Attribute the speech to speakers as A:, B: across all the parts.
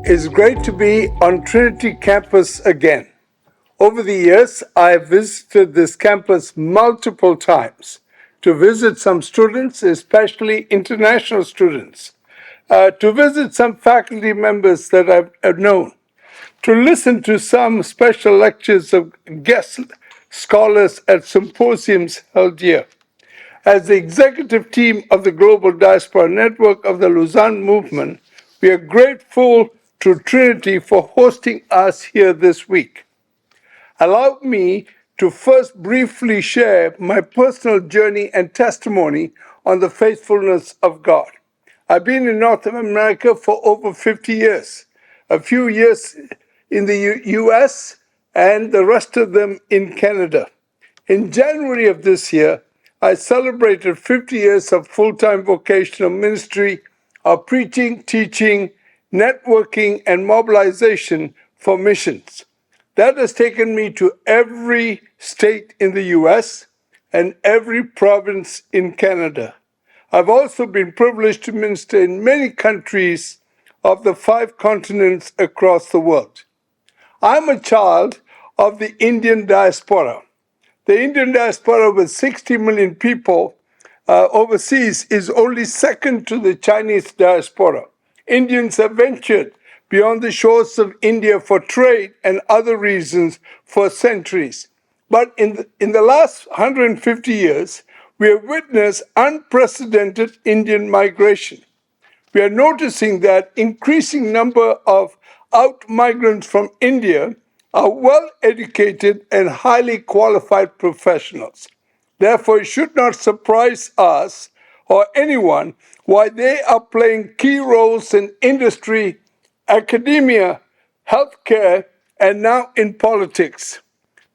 A: It's great to be on Trinity campus again. Over the years, I've visited this campus multiple times to visit some students, especially international students, to visit some faculty members that I've known, to listen to some special lectures of guest scholars at symposiums held here. As the executive team of the Global Diaspora Network of the Lausanne Movement, we are grateful to Trinity for hosting us here this week. Allow me to first briefly share my personal journey and testimony on the faithfulness of God. I've been in North America for over 50 years, a few years in the US and the rest of them in Canada. In January of this year, I celebrated 50 years of full-time vocational ministry, of preaching, teaching, networking, and mobilization for missions. That has taken me to every state in the US and every province in Canada. I've also been privileged to minister in many countries of the 5 continents across the world. I'm a child of the Indian diaspora. The Indian diaspora, with 60 million people overseas, is only second to the Chinese diaspora. Indians have ventured beyond the shores of India for trade and other reasons for centuries. But in the last 150 years, we have witnessed unprecedented Indian migration. We are noticing that increasing number of out migrants from India are well-educated and highly qualified professionals. Therefore, it should not surprise us or anyone why they are playing key roles in industry, academia, healthcare, and now in politics.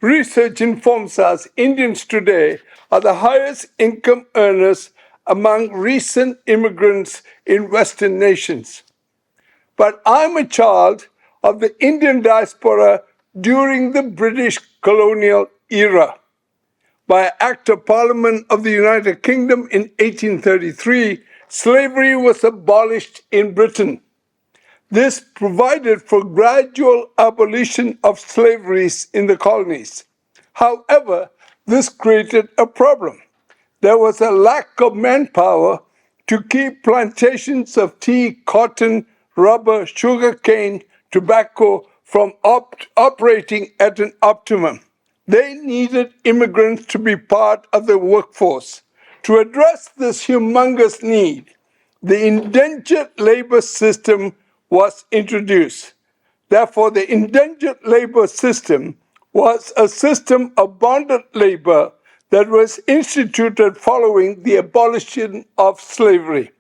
A: Research informs us Indians today are the highest income earners among recent immigrants in Western nations. But I'm a child of the Indian diaspora during the British colonial era. By Act of Parliament of the United Kingdom in 1833, slavery was abolished in Britain. This provided for gradual abolition of slavery in the colonies. However, this created a problem. There was a lack of manpower to keep plantations of tea, cotton, rubber, sugarcane, tobacco from operating at an optimum. They needed immigrants to be part of the workforce. To address this humongous need, the indentured labor system was introduced. Therefore, the indentured labor system was a system of bonded labor that was instituted following the abolition of slavery.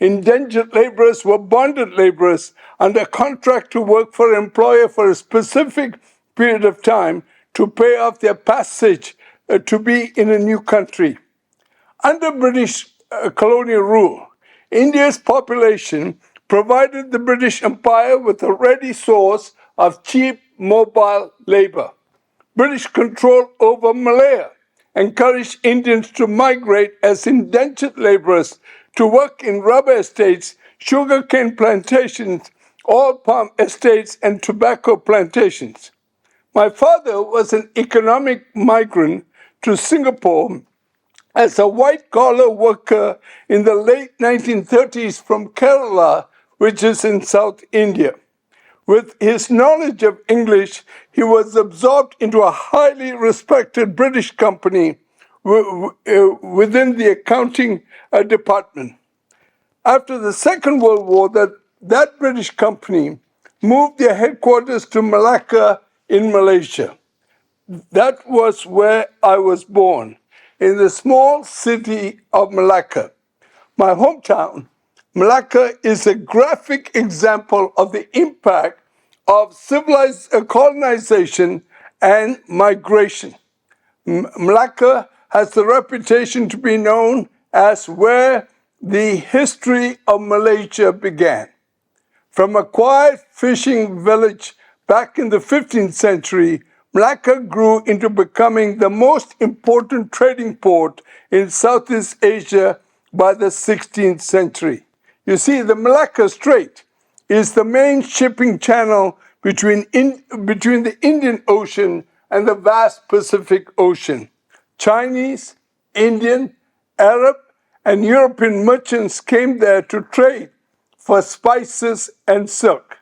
A: Indentured laborers were bonded laborers under contract to work for an employer for a specific period of time to pay off their passage to be in a new country. Under British colonial rule, India's population provided the British Empire with a ready source of cheap mobile labor. British control over Malaya encouraged Indians to migrate as indentured laborers to work in rubber estates, sugarcane plantations, oil palm estates, and tobacco plantations. My father was an economic migrant to Singapore as a white-collar worker in the late 1930s from Kerala, which is in South India. With his knowledge of English, he was absorbed into a highly respected British company within the accounting department. After the Second World War, that British company moved their headquarters to Malacca in Malaysia. That was where I was born, in the small city of Malacca. My hometown, Malacca, is a graphic example of the impact of civilized colonization and migration. Malacca has the reputation to be known as where the history of Malaysia began. From a quiet fishing village back in the 15th century, Malacca grew into becoming the most important trading port in Southeast Asia by the 16th century. You see, the Malacca Strait is the main shipping channel between the Indian Ocean and the vast Pacific Ocean. Chinese, Indian, Arab, and European merchants came there to trade for spices and silk.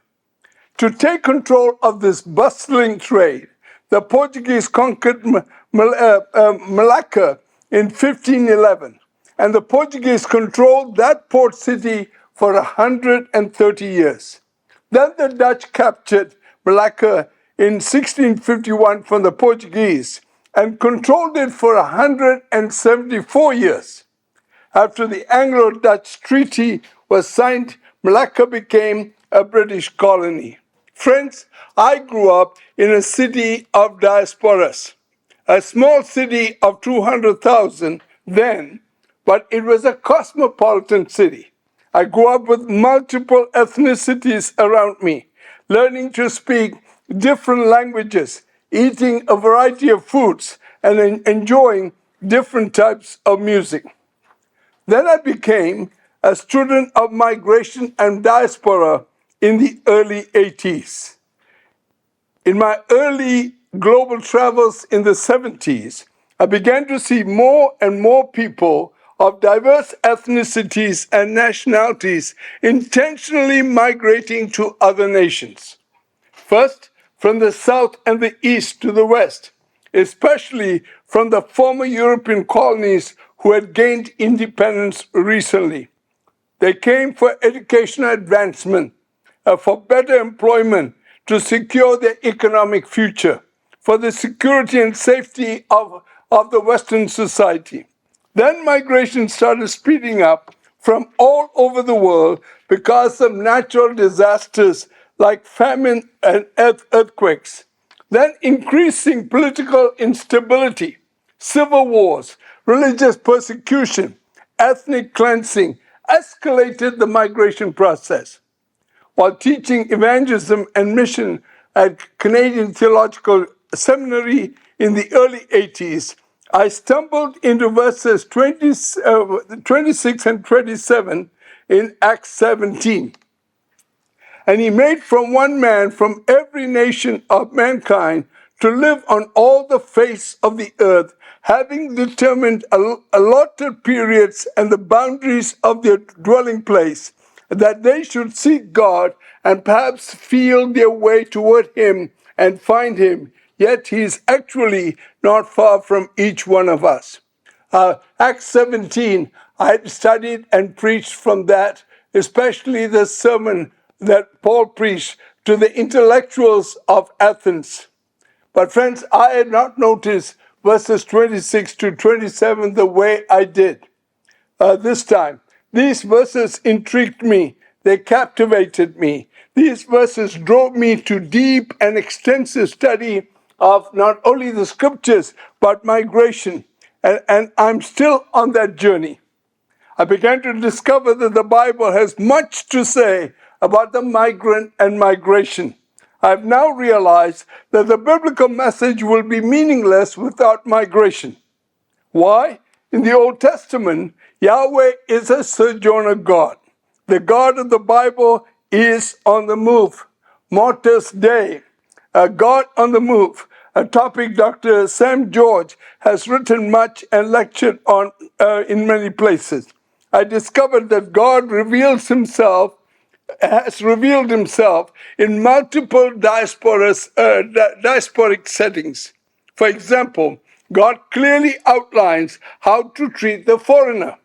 A: To take control of this bustling trade, the Portuguese conquered Malacca in 1511, and the Portuguese controlled that port city for 130 years. Then the Dutch captured Malacca in 1651 from the Portuguese and controlled it for 174 years. After the Anglo-Dutch Treaty was signed, Malacca became a British colony. Friends, I grew up in a city of diasporas, a small city of 200,000 then, but it was a cosmopolitan city. I grew up with multiple ethnicities around me, learning to speak different languages, eating a variety of foods, and enjoying different types of music. Then I became a student of migration and diaspora in the early 80s. In my early global travels in the 70s, I began to see more and more people of diverse ethnicities and nationalities intentionally migrating to other nations. First, from the south and the east to the west, especially from the former European colonies who had gained independence recently. They came for educational advancement, for better employment, to secure their economic future, for the security and safety of the Western society. Then migration started speeding up from all over the world because of natural disasters like famine and earthquakes. Then increasing political instability, civil wars, religious persecution, ethnic cleansing escalated the migration process. While teaching evangelism and mission at Canadian Theological Seminary in the early 80s, I stumbled into verses 26 and 27 in Acts 17. And he made from one man from every nation of mankind to live on all the face of the earth, having determined allotted periods and the boundaries of their dwelling place, that they should seek God and perhaps feel their way toward him and find him. Yet he is actually not far from each one of us. Acts 17, I had studied and preached from that, especially the sermon that Paul preached to the intellectuals of Athens. But friends, I had not noticed verses 26 to 27 the way I did this time. These verses intrigued me. They captivated me. These verses drove me to deep and extensive study of not only the scriptures, but migration. And I'm still on that journey. I began to discover that the Bible has much to say about the migrant and migration. I've now realized that the biblical message will be meaningless without migration. Why? In the Old Testament, Yahweh is a sojourner God. The God of the Bible is on the move. Mortis Dei, a God on the move, a topic Dr. Sam George has written much and lectured on in many places. I discovered that God has revealed himself in multiple diasporic settings. For example, God clearly outlines how to treat the foreigner.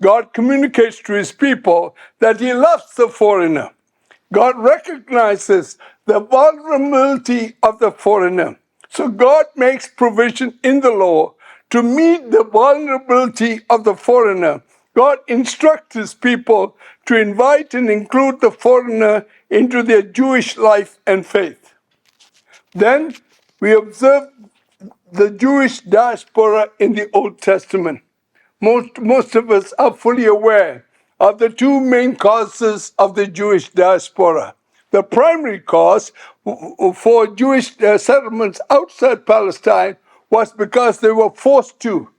A: God communicates to his people that he loves the foreigner. God recognizes the vulnerability of the foreigner. So God makes provision in the law to meet the vulnerability of the foreigner. God instructs his people to invite and include the foreigner into their Jewish life and faith. Then we observe the Jewish diaspora in the Old Testament. Most of us are fully aware of the two main causes of the Jewish diaspora. The primary cause for Jewish settlements outside Palestine was because they were forced to.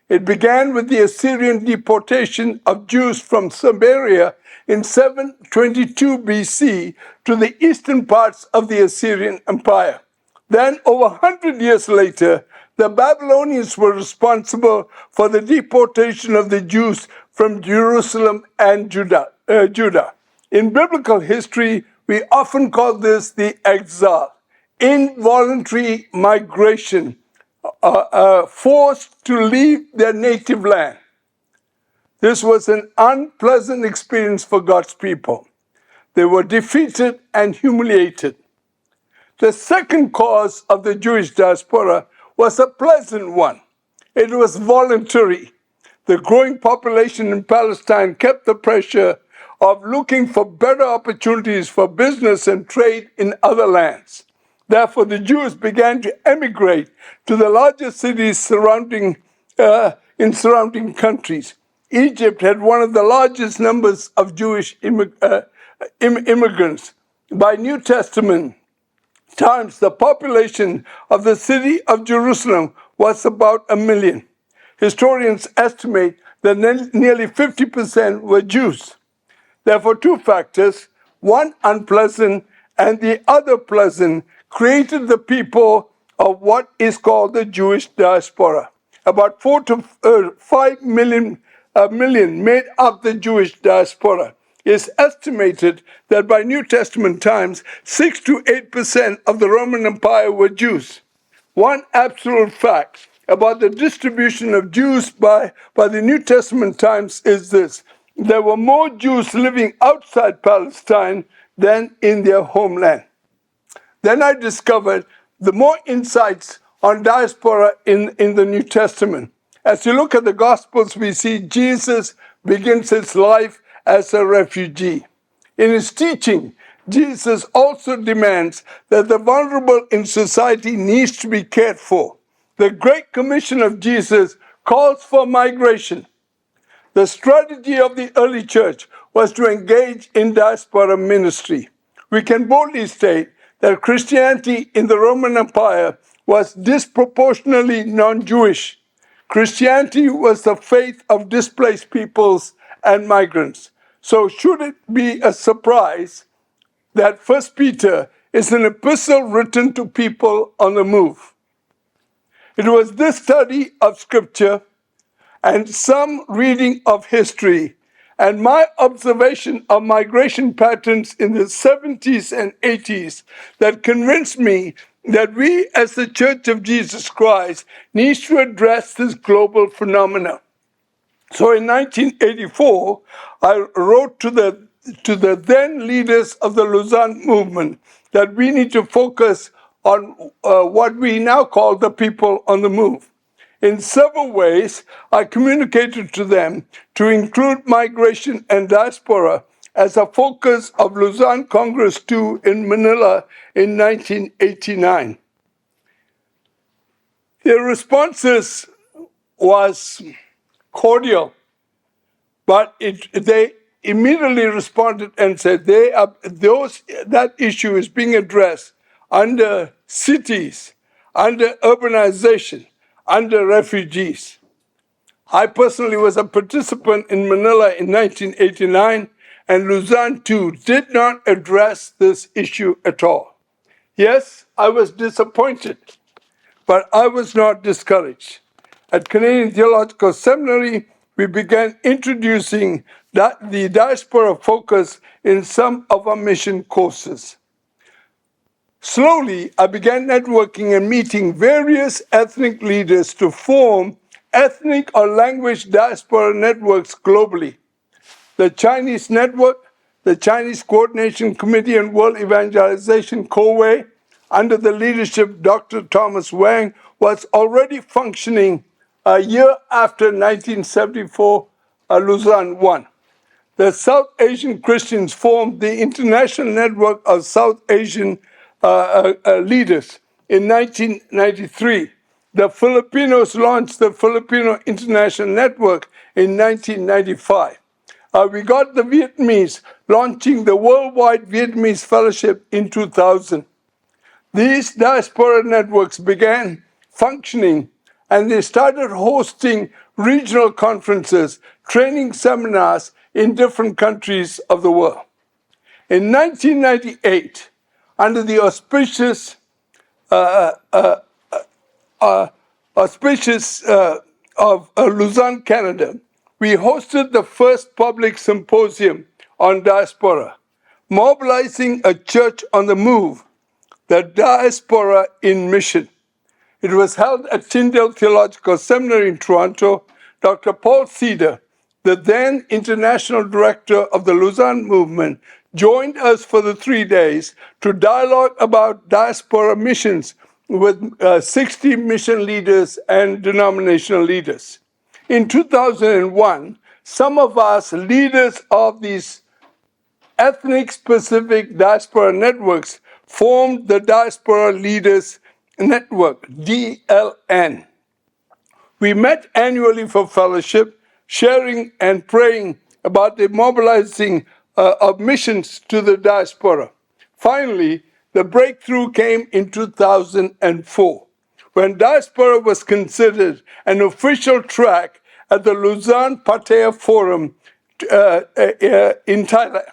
A: It began with the Assyrian deportation of Jews from Samaria in 722 BC to the eastern parts of the Assyrian Empire. Then, over 100 years later, the Babylonians were responsible for the deportation of the Jews from Jerusalem and Judah. In biblical history, we often call this the exile, involuntary migration, forced to leave their native land. This was an unpleasant experience for God's people. They were defeated and humiliated. The second cause of the Jewish diaspora was a pleasant one. It was voluntary. The growing population in Palestine kept the pressure of looking for better opportunities for business and trade in other lands. Therefore, the Jews began to emigrate to the larger cities in surrounding countries. Egypt had one of the largest numbers of Jewish immigrants. By New Testament times, the population of the city of Jerusalem was about 1 million. Historians estimate that nearly 50% were Jews. Therefore, two factors, one unpleasant and the other pleasant, created the people of what is called the Jewish diaspora. About 4 to 5 million made up the Jewish diaspora. It's estimated that by New Testament times, 6 to 8% of the Roman Empire were Jews. One absolute fact about the distribution of Jews by the New Testament times is this: there were more Jews living outside Palestine than in their homeland. Then I discovered the more insights on diaspora in the New Testament. As you look at the Gospels, we see Jesus begins his life as a refugee. In his teaching, Jesus also demands that the vulnerable in society needs to be cared for. The Great Commission of Jesus calls for migration. The strategy of the early church was to engage in diaspora ministry. We can boldly state that Christianity in the Roman Empire was disproportionately non-Jewish. Christianity was the faith of displaced peoples and migrants. So should it be a surprise that 1 Peter is an epistle written to people on the move? It was this study of Scripture and some reading of history and my observation of migration patterns in the 70s and 80s that convinced me that we as the Church of Jesus Christ need to address this global phenomenon. So in 1984, I wrote to the then leaders of the Lausanne Movement that we need to focus on what we now call the people on the move. In several ways, I communicated to them to include migration and diaspora as a focus of Lausanne Congress II in Manila in 1989. Their responses was cordial, but they immediately responded and said that issue is being addressed under cities, under urbanization, under refugees. I personally was a participant in Manila in 1989, and Lausanne too did not address this issue at all. Yes, I was disappointed, but I was not discouraged. At Canadian Theological Seminary, we began introducing the diaspora focus in some of our mission courses. Slowly, I began networking and meeting various ethnic leaders to form ethnic or language diaspora networks globally. The Chinese Network, the Chinese Coordination Committee on World Evangelization, COWE, under the leadership of Dr. Thomas Wang, was already functioning a year after 1974 Lausanne I. The South Asian Christians formed the International Network of South Asian leaders in 1993. The Filipinos launched the Filipino International Network in 1995. We got the Vietnamese launching the Worldwide Vietnamese Fellowship in 2000. These diaspora networks began functioning and they started hosting regional conferences, training seminars in different countries of the world. In 1998, under the auspicious of Lausanne, Canada, we hosted the first public symposium on diaspora, mobilizing a church on the move, the Diaspora in Mission. It was held at Tyndale Theological Seminary in Toronto. Dr. Paul Cedar, the then international director of the Lausanne Movement, joined us for the 3 days to dialogue about diaspora missions with 60 mission leaders and denominational leaders. In 2001, some of us leaders of these ethnic-specific diaspora networks formed the Diaspora Leaders Network, DLN. We met annually for fellowship, sharing and praying about the mobilizing of missions to the diaspora. Finally, the breakthrough came in 2004, when diaspora was considered an official track at the Lausanne Pattaya Forum in Thailand.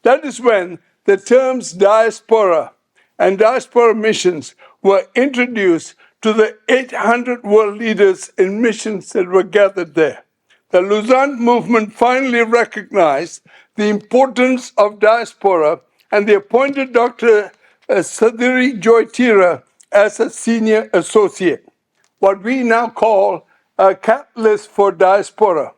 A: That is when the terms diaspora and diaspora missions were introduced to the 800 world leaders in missions that were gathered there. The Lausanne Movement finally recognized the importance of diaspora, and they appointed Dr. Sadhiri Joytira as a senior associate, what we now call a catalyst for diaspora.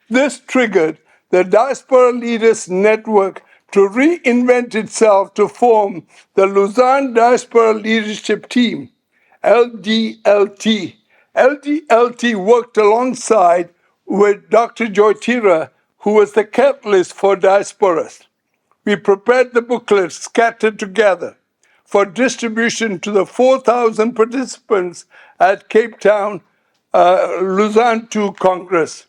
A: This triggered the Diaspora Leaders Network to reinvent itself to form the Lausanne Diaspora Leadership Team, LDLT. LDLT worked alongside with Dr. Joytira, who was the catalyst for diasporas. We prepared the booklets scattered together for distribution to the 4,000 participants at Cape Town Lausanne II Congress.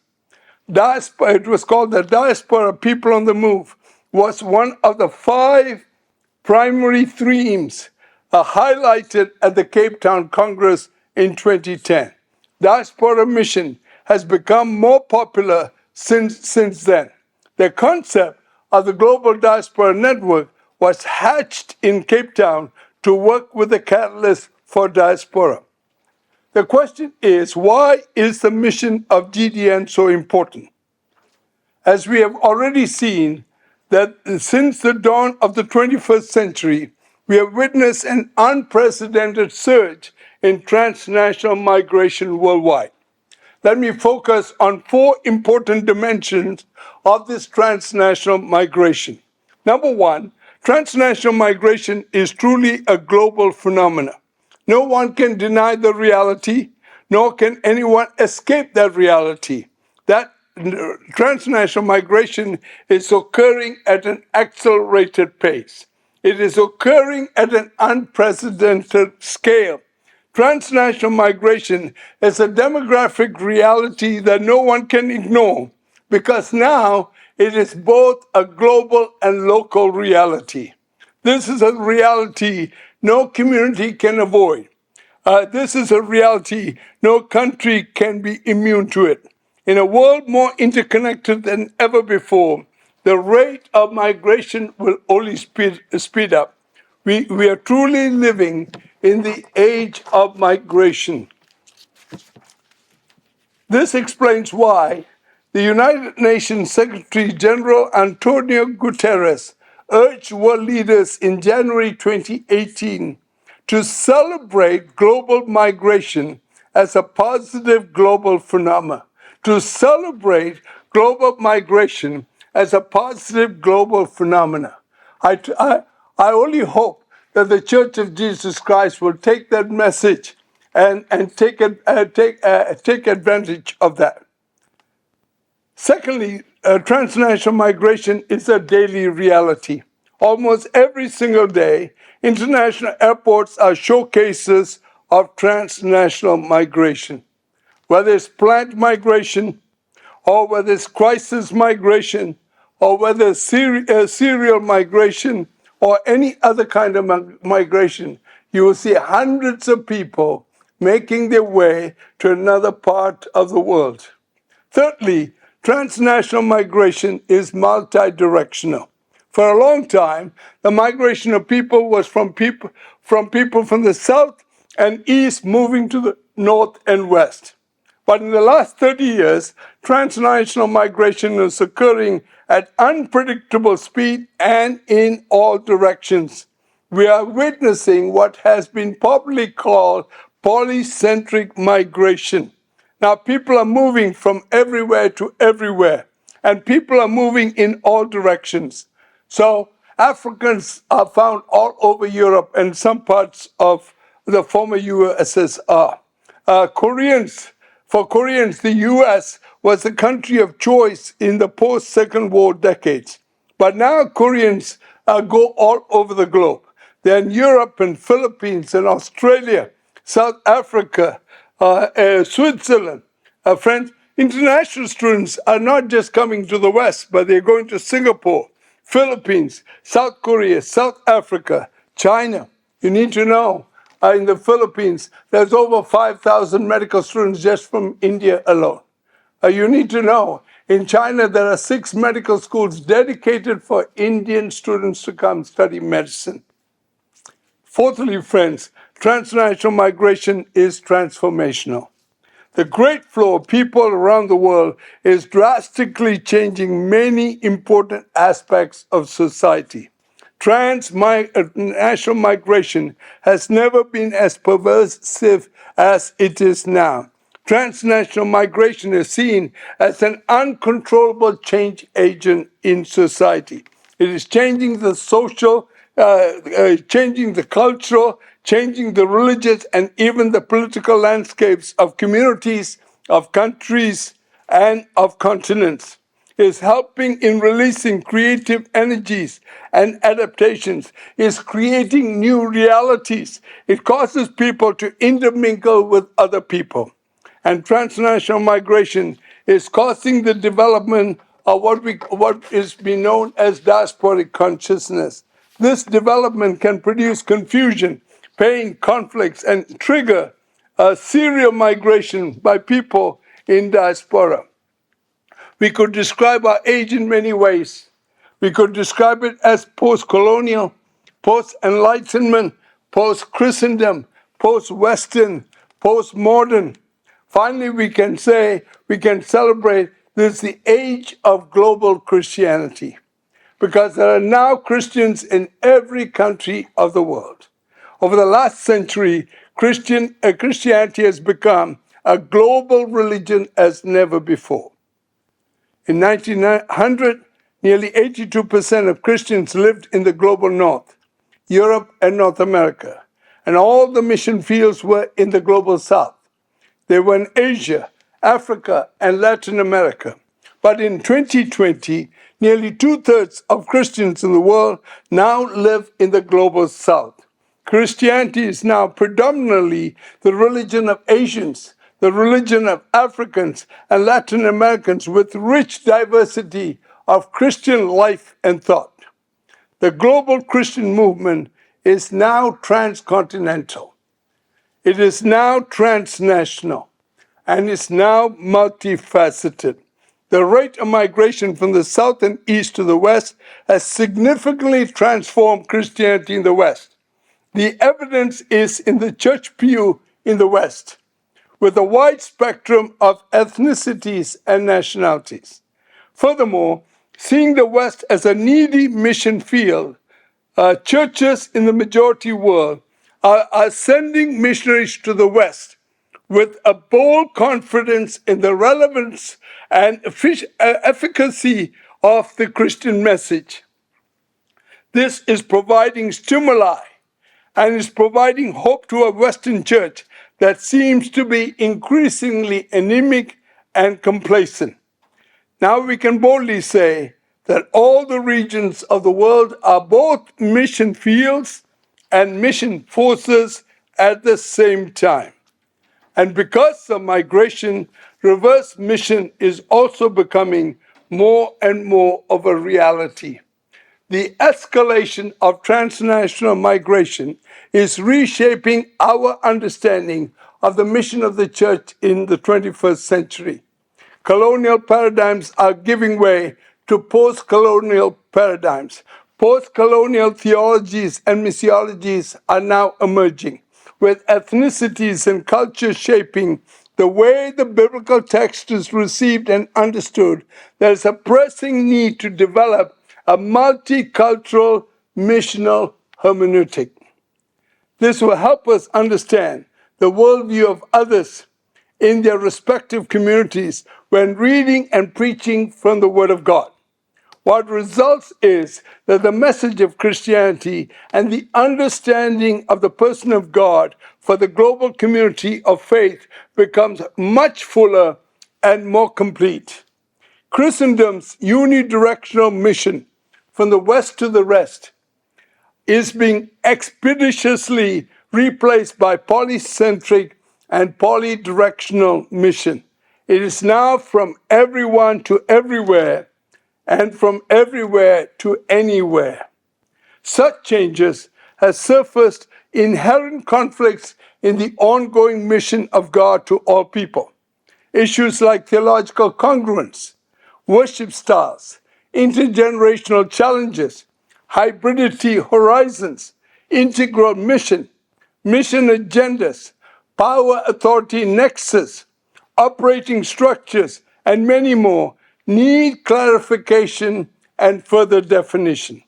A: It was called the Diaspora People on the Move, was one of the 5 primary themes highlighted at the Cape Town Congress in 2010. Diaspora mission has become more popular since then. The concept of the Global Diaspora Network was hatched in Cape Town to work with the catalyst for diaspora. The question is, why is the mission of GDN so important? As we have already seen, that since the dawn of the 21st century, we have witnessed an unprecedented surge in transnational migration worldwide. Let me focus on 4 important dimensions of this transnational migration. Number 1, transnational migration is truly a global phenomenon. No one can deny the reality, nor can anyone escape that reality. That transnational migration is occurring at an accelerated pace. It is occurring at an unprecedented scale. Transnational migration is a demographic reality that no one can ignore, because now it is both a global and local reality. This is a reality no community can avoid. This is a reality no country can be immune to it. In a world more interconnected than ever before, the rate of migration will only speed up. We are truly living in the age of migration. This explains why the United Nations Secretary General Antonio Guterres urged world leaders in January 2018 to celebrate global migration as a positive global phenomenon. To celebrate global migration as a positive global phenomenon. I only hope that the Church of Jesus Christ will take that message and take advantage of that. Secondly, transnational migration is a daily reality. Almost every single day, international airports are showcases of transnational migration. Whether it's plant migration, or whether it's crisis migration, or whether it's serial migration, or any other kind of migration, you will see hundreds of people making their way to another part of the world. Thirdly, transnational migration is multidirectional. For a long time, the migration of people was from people from the south and east moving to the north and west. But in the last 30 years, transnational migration is occurring at unpredictable speed and in all directions. We are witnessing what has been popularly called polycentric migration. Now, people are moving from everywhere to everywhere, and people are moving in all directions. So, Africans are found all over Europe and some parts of the former USSR. For Koreans, the US was the country of choice in the post Second War decades. But now Koreans go all over the globe. They're in Europe and Philippines and Australia, South Africa, Switzerland. Friends, international students are not just coming to the West, but they're going to Singapore, Philippines, South Korea, South Africa, China. You need to know, in the Philippines, there's over 5,000 medical students just from India alone. You need to know, in China, there are 6 medical schools dedicated for Indian students to come study medicine. Fourthly, friends, transnational migration is transformational. The great flow of people around the world is drastically changing many important aspects of society. Transnational migration has never been as pervasive as it is now. Transnational migration is seen as an uncontrollable change agent in society. It is changing the social, changing the cultural, changing the religious, and even the political landscapes of communities, of countries, and of continents. It is helping in releasing creative energies and adaptations. It is creating new realities. It causes people to intermingle with other people. And transnational migration is causing the development of what is being known as diasporic consciousness. This development can produce confusion, pain, conflicts, and trigger a serial migration by people in diaspora. We could describe our age in many ways. We could describe it as post-colonial, post-enlightenment, post-Christendom, post-Western, post-modern. Finally, we can celebrate this is the age of global Christianity, because there are now Christians in every country of the world. Over the last century, Christianity has become a global religion as never before. In 1900, nearly 82% of Christians lived in the global north, Europe and North America, and all the mission fields were in the global south. They were in Asia, Africa, and Latin America. But in 2020, nearly 2/3 of Christians in the world now live in the global south. Christianity is now predominantly the religion of Asians, the religion of Africans and Latin Americans, with rich diversity of Christian life and thought. The global Christian movement is now transcontinental. It is now transnational, and it's now multifaceted. The rate of migration from the south and east to the west has significantly transformed Christianity in the West. The evidence is in the church pew in the West, with a wide spectrum of ethnicities and nationalities. Furthermore, seeing the West as a needy mission field, churches in the majority world are sending missionaries to the West with a bold confidence in the relevance and efficacy of the Christian message. This is providing stimuli and is providing hope to a Western church that seems to be increasingly anemic and complacent. Now we can boldly say that all the regions of the world are both mission fields and mission forces at the same time. And because of migration, reverse mission is also becoming more and more of a reality. The escalation of transnational migration is reshaping our understanding of the mission of the church in the 21st century. Colonial paradigms are giving way to post-colonial paradigms. Post-colonial theologies and missiologies are now emerging, with ethnicities and cultures shaping the way the biblical text is received and understood. There is a pressing need to develop a multicultural missional hermeneutic. This will help us understand the worldview of others in their respective communities when reading and preaching from the Word of God. What results is that the message of Christianity and the understanding of the person of God for the global community of faith becomes much fuller and more complete. Christendom's unidirectional mission from the West to the rest is being expeditiously replaced by polycentric and polydirectional mission. It is now from everyone to everywhere and from everywhere to anywhere. Such changes have surfaced inherent conflicts in the ongoing mission of God to all people. Issues like theological congruence, worship styles, intergenerational challenges, hybridity horizons, integral mission, mission agendas, power authority nexus, operating structures, and many more need clarification and further definition.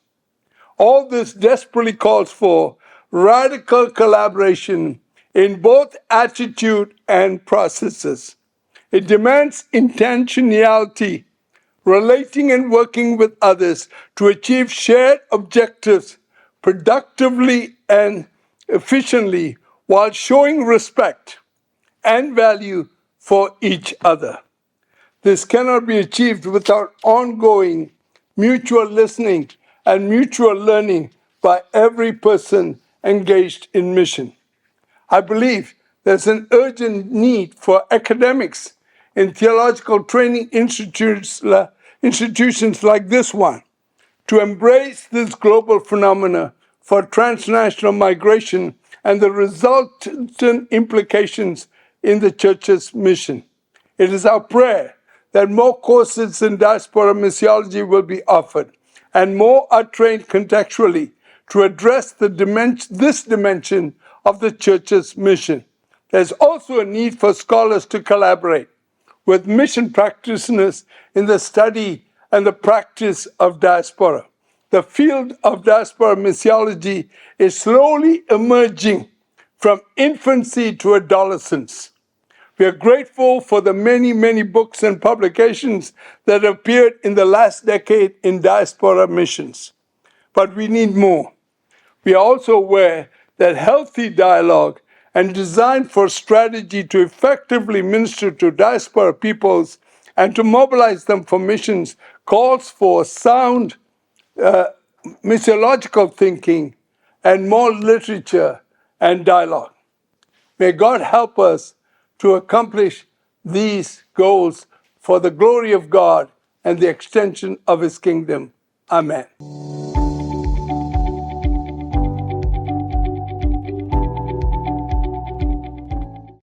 A: All this desperately calls for radical collaboration in both attitude and processes. It demands intentionality, relating and working with others to achieve shared objectives productively and efficiently while showing respect and value for each other. This cannot be achieved without ongoing mutual listening and mutual learning by every person engaged in mission. I believe there's an urgent need for academics in theological training institutions like this one to embrace this global phenomena for transnational migration and the resultant implications in the church's mission. It is our prayer that more courses in diaspora missiology will be offered and more are trained contextually to address this dimension of the church's mission. There's also a need for scholars to collaborate with mission practitioners in the study and the practice of diaspora. The field of diaspora missiology is slowly emerging from infancy to adolescence. We are grateful for the many, many books and publications that appeared in the last decade in diaspora missions. But we need more. We are also aware that healthy dialogue and design for strategy to effectively minister to diaspora peoples and to mobilize them for missions calls for sound missiological thinking and more literature and dialogue. May God help us to accomplish these goals for the glory of God and the extension of His kingdom. Amen.